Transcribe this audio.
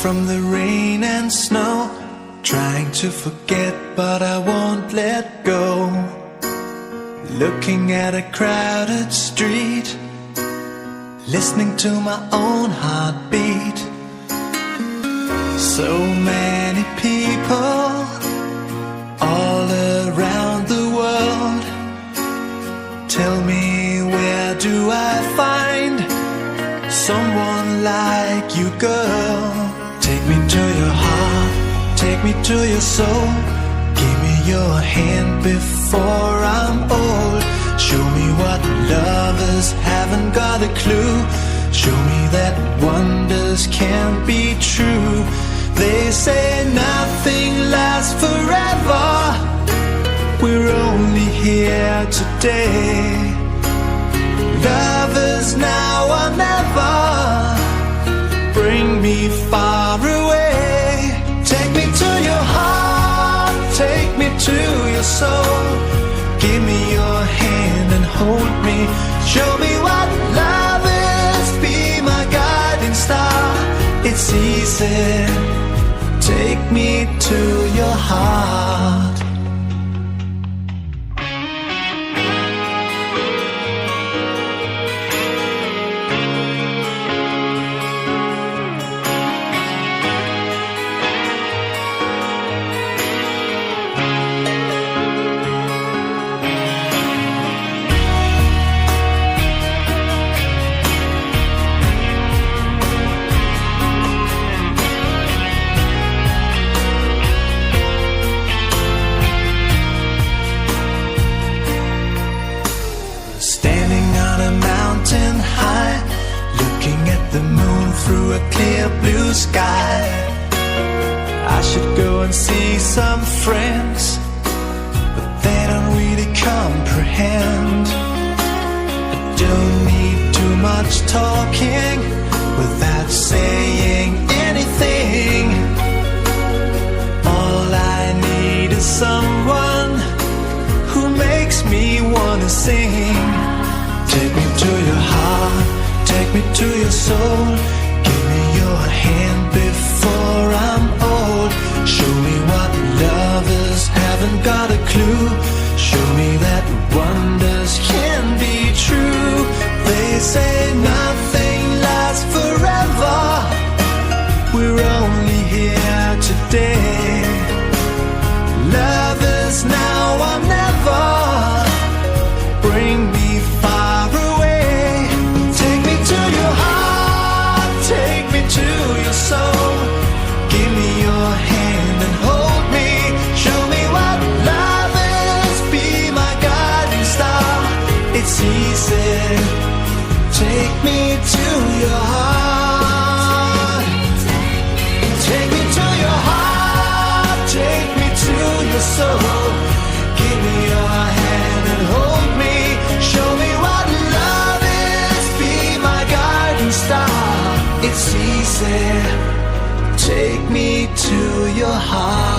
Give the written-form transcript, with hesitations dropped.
from the rain and snow, trying to forget but I won't let go. Looking at a crowded street, listening to my own heartbeat. So many people all around the world. Tell me, where do I find someone like you, girl? Take me to your heart, take me to your soul. Give me your hand before I'm old. Show me what lovers haven't got a clue. Show me that wonders can't be true. They say nothing lasts forever. We're only here today. Lovers now or never. Bring me far away. Take me to your heart, take me to your soul. Give me your hand and hold me. Show me what love is, be my guiding star. It's easy, take me to your heart. Through a clear blue sky, I should go and see some friends, but they don't really comprehend. I don't need too much talking without saying anything. All I need is someone who makes me wanna sing. Take me to your heart, take me to your soul. Give me your hand before I'm old. Show me what lovers haven't got a clue. Show me that wonders can be true. They say nothing lasts forever. We're only here today. Lovers now or never. Bring me far away. Take me to your heart, take me to your soul. Give me your hand and hold me. Show me what love is, be my guiding star. It's easy, take me to your heart. Take me to your heart, take me to your soul. Give me your hand and hold me. Show me what love is, be my guiding star. It's easy, take me to your heart.